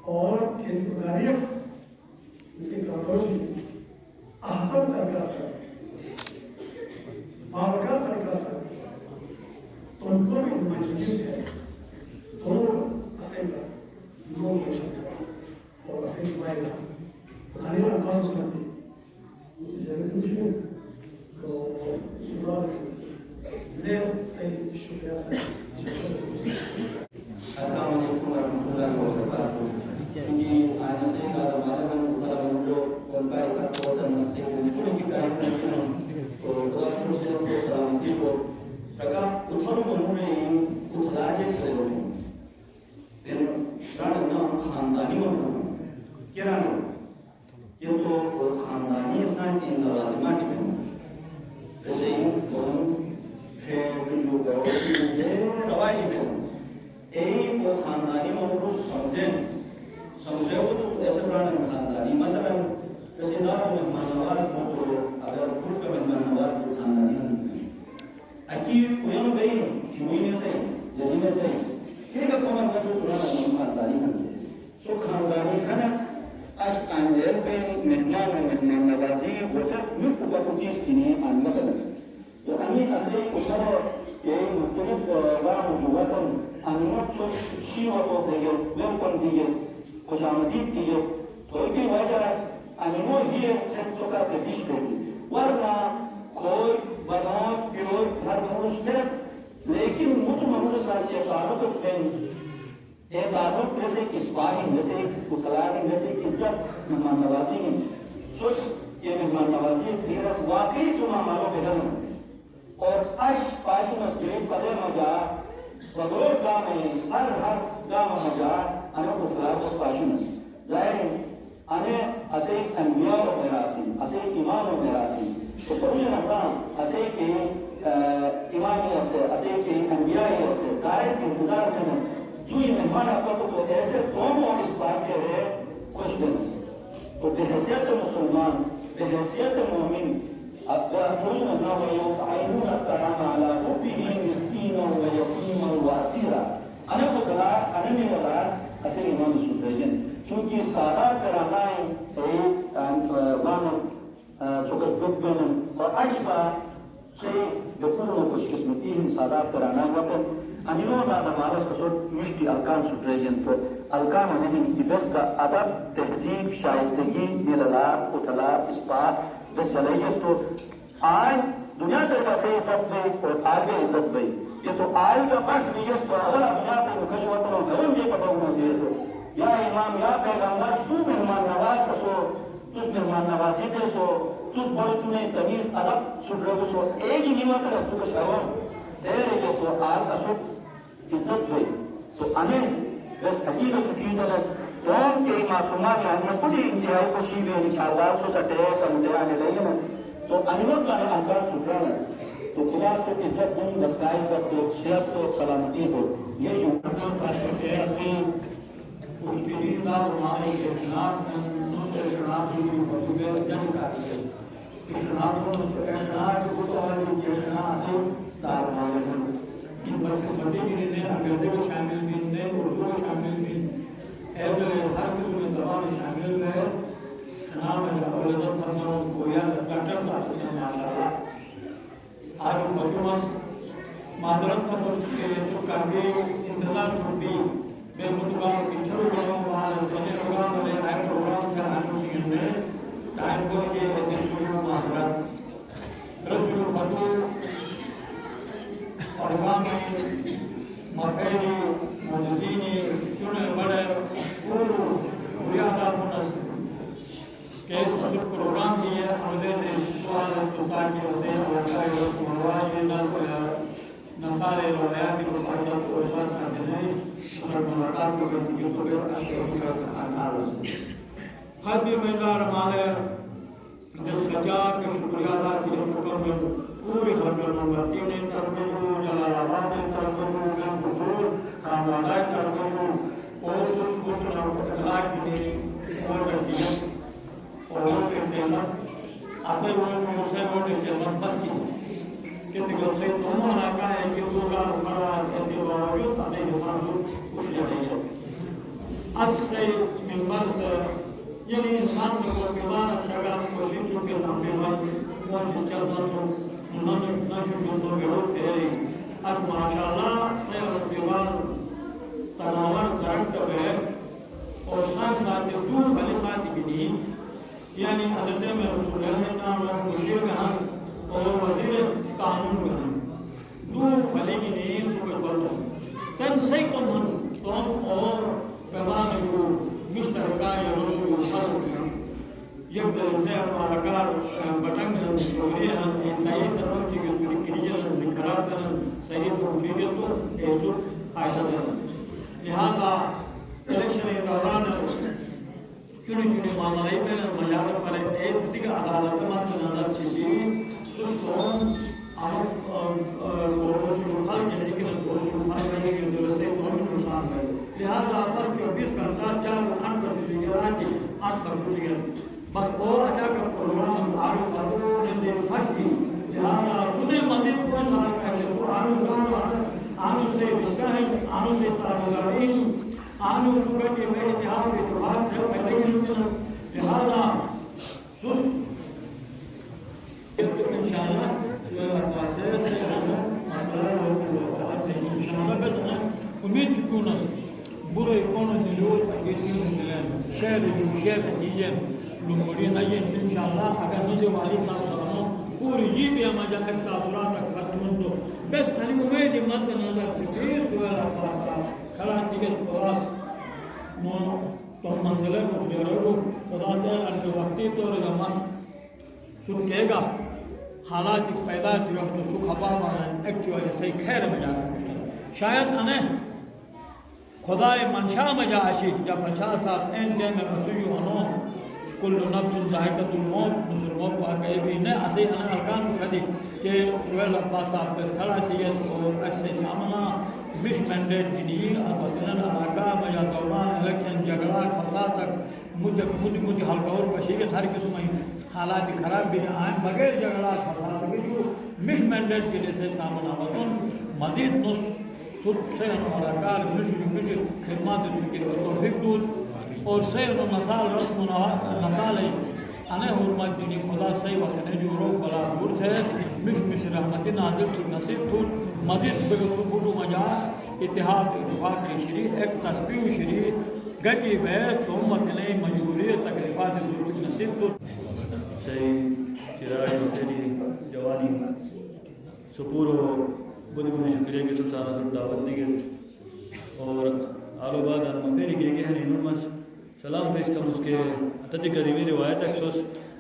اور تاریخ اسے احسن طریقہ سے بابرکت طریقہ سے تنظیم نمائندگی ہے دونوں اسمبلی دونوں مشن اور اسمبلی نمائندہ خالی الفاظ سے تو سوال لے صحیح شکریہ سے السلام علیکم ورحمۃ اللہ وبرکاتہ کیونکہ آج سے ہمارے ہم طلبہ لوگ کا اکٹھا سے اسکول کی ٹائم میں تو خدا سے کو سلامتی کو رکھا اتھر منورے اتھلاجے کرے لوگ پھر ران نام خاندانی منور کیا نام یہ تو خاندانی سائنس ان لازمات میں جیسے ان شہر جو رواج میں ایک وہ خاندانی منور سمجھے وہ تو ایسے پرانے خاندانی مثلا جیسے دار مہمان نواز کو تو اگر خود کا مہمان نواز کو خاندانی نہیں اکی کوئی گئی چموئی تھے جلینے تھے ایک اپنا جو پرانا خاندانی نہیں سو خاندانی کھانا آج کاندیر پہ مہمان نوازی وقت ملک کا کچھ چیز کی نہیں آنگا کرنا تو ہمیں ایسے اسر کہ مختلف گاؤں وطن انمت شیوہ کو دیگے ویلکم دیگے خوش آمدید دیگے تو ایکی وجہ انمو ہی سن چکا تے دیش دیگی ورنہ کوئی بنات پیور ہر مروس تھے لیکن مجھ مروس آج یہ تعلق بین یہ تعلق جیسے اسپاہی جیسے اطلاعی جیسے عزت مہمان نوازی ہیں سوس یہ مہمان نوازی دیرہ واقعی سنا مالو بہن اور اش پاشو مسجد پدے مجا وگرور گاہ میں ہر گاہ مجا انہوں کو خلاف اس پاشو نس ظاہر ہے انہیں اسے انبیاء و میراسی اسے امام و میراسی تو پروی نقرام اسے کے امامی اسے کے انبیاء اسے قائد کی انتظار کرنا جو یہ مہمان آپ کو ایسے دونوں اس بات کے ہے خوش بنس تو بحیثیت مسلمان بحیثیت مومن وَيَأْكُلُونَ وَيُطْعِمُونَ الطَّعَامَ عَلَى حُبِّهِ مِسْكِينًا وَيَتِيمًا وَأَسِيرًا انا کو کہا انا نے بتا اسے امام سفیان چونکہ سادات کرانا ہے مانو سکت بکن اور اشبا سے بکن و خوش قسمتی ہیں سادات کرانا وقت انہوں نے ہمارا سسود مشتی الکان سفیان تو الکان انہیں بس کا ادب تہذیب شائستگی دلالات اطلاع اثبات بس چلے گی تو آج دنیا طریقہ سے عزت میں اور آگے عزت میں یہ تو آج کا بس نیس تو اگر دنیا سے مخشوطن و گرم یہ پتہ ہونا دے تو یا امام یا پیغمبر تو مہمان نواز سو تس مہمان نوازی دے سو تس بڑھ چنے تمیز ادب سن رہے سو ایک ہی نیمت رستو کا شاہم تیرے یہ تو آج کا سو عزت میں تو انہیں بس حقیق سچید ہے قوم کے معصومات میں خود ہی انتہائی خوشی میں انشاءاللہ سو سٹے سمجھے آنے لئے ہیں تو انہوں کا احکام سکران ہے تو خدا سے عزت دن بسکائی کر تو صحت تو سلامتی ہو یہ جو احکام کا شکر ایسی مشکلین دا ہمارے کے خلاف دوسرے خلاف ہوئی مطلوبہ جنگ کاری ہے خلاف احسنات کو سوالی کے خلاف سے دار مالے ہیں ان بس بڑی گرے نے انگریزی کو شامل بھی نے اردو کو شامل بھی ہر قسم میں تمام شامل ہے نام ہے اولادت مطلب کویا ڈاکٹر صاحب سے ماشاءاللہ آج مجموعہ معذرت تھا اس کے سب کافی انتظار چھوٹی بے مطلب پیچھے گاؤں وہاں بنے پروگرام میں آئے پروگرام کا ہر کسی میں ٹائم کو یہ ایسے شروع معذرت رسول فتور پروگرام میں مرکزی موجودینی چنے بڑے پورو شکریہ ادا ہونا کہ اس پروگرام کی ہے اور سوال تاکہ اسے نصارے روایاتی کو پاکت کو شان ساتھ نہیں اور ملاقات کو بنتی کی تو ہر بھی مہدار مالے جس بچا کے شکریہ ادا کی مکر میں پوری حرکت نمبر 3 ترکمو جلال آباد ترکمو گن بزرگ ساموادائی ترکمو اور سوشن اخلاق کی اور بردیت اور وہ کہتے ہیں اصل وہ مسئلہ وہ کہتے ہیں بس کی کہتے ہیں اسے تمہوں علاقہ ہے کہ وہ گاہ مقرار ایسے باوجود اسے انسان کو کچھ لے رہی ہے از سے منبر سے یعنی انسان کو پیمان اچھا گا کوشش چکے نام پیمان کوشش چلتا تو نشو جوندوں کے ہوتے ہیں از ماشاءاللہ سے اور پیمان تناور درکت ہے اور ساتھ ساتھ دو فلی ساتھ کی یعنی حضرت میں رسول اللہ نام مشیر کہاں اور وزیر قانون کہاں دو فلی کی نہیں سکر کرتا تن سی کم ہم توم اور پیمان کو مشترکہ یا رسول فرق ہیں یک در سے ہمارا کار بٹنگ ہم چوری ہم صحیح طرح کی اس کی کریت ہم نکھرات ہیں صحیح توفیقیت کو ایسو آئیتا ہے لہذا الیکشن دوران چنی معاملائی پہ مجاور پر ایک دیگر عدالت مند نظر چیزی سوچتون خل کے لیکن خل رہے گی جو سے قومی نقصان ہے لہذا بس 24 گھنٹہ 4 8 بس وہ اچھا کا پروگرام آرو کرو نے پھٹی لہذا سنے مزید کوئی سوال کہتے تو آنو سے رشتہ ہے آنو سے تعلقین آنو شکر کے میں اتحاد کے اتحاد سے پہلے ہی لہذا سس انشاءاللہ سوال اقواسے سے مسئلہ انشاءاللہ بس امید چکونا برای کونو دلول اگیسی دلین شہر دیجن لنگوری نجن انشاءاللہ اگر نزی والی صاحب سلاموں پوری جی بھی ہم جا ایک تاثرات تک ختمون تو بس خلی امید مد نظر چکیر سوال اقواسا کھلاتی کے خلاص نو تو منزلے مفیرے کو خدا سے انتو وقتی طور مس سکے گا حالات پیدا تھی وقت سکھ ہوا مانا ایکچولی صحیح خیر میں جا سکتے شاید انہیں خدای منشاء میں جا آشی یا منشاء صاحب این دے میں رسویو انو کل نفس ذائقۃ الموت نصر موت واقعی بھی نہیں اسے انہیں ارکان صدی کہ سویل عباس صاحب پس کھڑا چاہیے اور ایسے سامنا مش مینڈیٹ دینیر مثلاً علاقہ میں یا دوران الیکشن جھگڑا فساد تک مجھ حلقہ اور کشیگت ہر قسم میں حالات خراب بھی آئیں بغیر جھگڑا فساد کے جو مش مینڈیٹ کے لیے سے سامنا وطن مزید نص سلط سے ہمارا کار مجھے خدمات فکر و توفیق دود اور سیر و نسال رسم و نسال انہیں حرمت دینی خدا سی وسنے جو روک بلا دور تھے مش رحمتی نازل تو نصیب تو مزید بگو بودو مجا اتحاد اتفاق شری ایک تسبیح شری گٹی بیت تو امت نے مجبوری تقریبات دور نصیب تو سی چراغ تیری جوانی سپورو بڑی بڑی شکریہ کے سب سارا سب دعوت دی گئی اور آلو بعد ان مفیری کے کہ ہنی نمس سلام پیشتا اس کے اتتی قریبی روایت اکسوس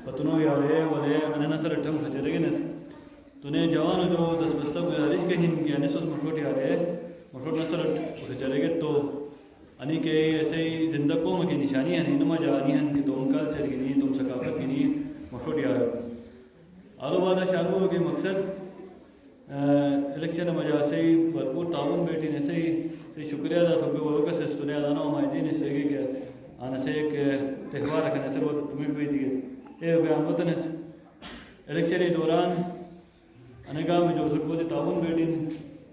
پتنو یارے ولے انہیں نصر اٹھم خچے لگے نت تو نے جوان جو دس بستہ گزارش کے ہن کی انہیں سوس مشروٹ یارے مشروٹ نصر خچے لگے تو انہیں کہ ایسے ہی زندہ قوم کی نشانی ہے نما جانی ہیں کہ تم کلچر کی نہیں تم ثقافت کی نہیں مشروٹ یارے آلو بعد شامل کے مقصد الیکشن مجا سے بھرپور تعاون بیٹی نے سے شکریہ ادا تو وہ کا سستنے ادانا ہماری نے سے کہ آنا سے ایک تہوار رکھنے سے وہ تمہیں بھی دی اے بیان وطن الیکشن دوران انگاہ میں جو سکوتی تعاون بیٹی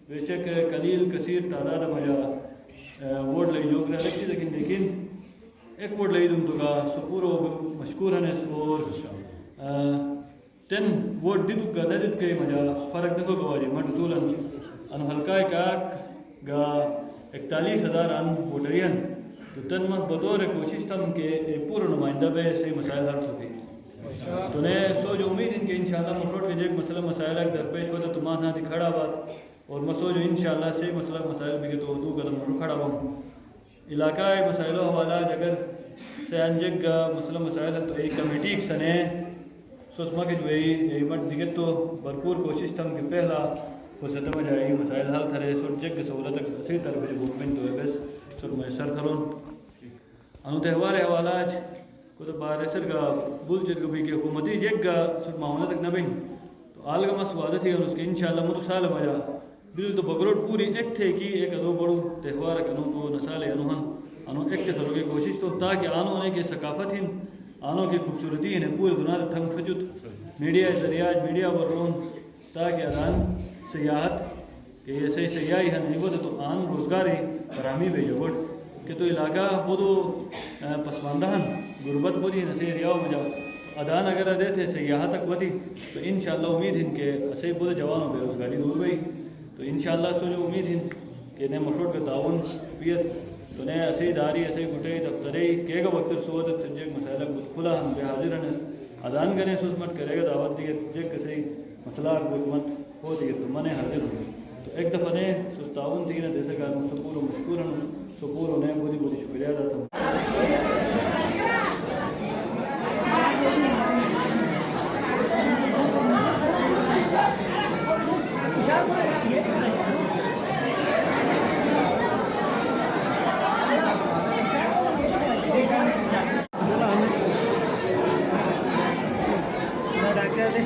بے شک قلیل کثیر تعداد مجا ووٹ لئی جو کرے الیکشن لیکن ایک ووٹ لئی تم تو کا سپورو مشکور ہے اور تن ووٹ دیدو کا دیدت کے مجا فرق نکو گواجی مٹ طولا ان حلقہ کاک گا 41,000 ان ووٹرین تو تن من بطور کوشش تم کہ پورا نمائندہ بے صحیح مسائل حل سکے تو نے سو جو امید ان کہ انشاءاللہ مشروط کے جیک مسئلہ مسائل ایک درپیش ہوتا تو ماں ساتھی کھڑا بات اور مسو جو انشاءاللہ صحیح مسئلہ مسائل بھی کہ تو دو قدم مشروط کھڑا ہوں علاقہ مسائلوں حوالہ اگر سيانجك مسلم مسائل تو ایک کمیٹی ایک سنے سوسما کے جو ہے بٹ دیگر تو بھرپور کوشش تم کہ پہلا فرصت میں جائے مسائل حل تھرے سر جگ سہولت صحیح طرح سے گورنمنٹ تو ہے بس سر میسر تھرون انو تہوار حوالہ کو تو بارسر کا بول چل گئی کہ حکومتی جگ کا سر معاونہ تک نہ بہیں تو آلگا مسوادہ تھی اور اس کے انشاءاللہ مدو سال بجا بل تو بگروٹ پوری ایک تھے کی ایک ادو بڑو تہوار کنو کو نسال انوہن انو ایک تھرو کی کوشش تو تاکہ آنو ہونے کے ثقافت ہیں آنو کی خوبصورتی ہیں پورے دنیا تھنگ فجد میڈیا ذریعہ میڈیا ورون تاکہ ادان سیاحت کہ ایسے سیاحی ہیں نہیں تو آن روزگاری فراہمی بھی جو کہ تو علاقہ بودو پسماندہ ہیں غربت بودی نسے ریاؤ مجا ادان اگر ادے تھے سیاحت تک ودی تو انشاءاللہ امید ہیں کہ اسے بودو جوانوں بے روزگاری دور گئی تو انشاءاللہ سو جو امید ہیں کہ نئے مشروع کا تعاون پیت تو نئے اسے داری اسے گھٹے دفترے کہ گا وقت سوادت سنجیک مسائلہ کھلا ہم بے حاضر ہیں ادان کریں سوزمت کرے گا دعوت دیئے جیک کسی مسئلہ حکومت ہو دیئے تو منے حاضر ہوں تو ایک دفعہ نے سو تعاون تھی نا جیسے کہ سپور و مشکور ہیں سپور و نئے بودی بودی شکریہ داتا ہوں ڈاکٹر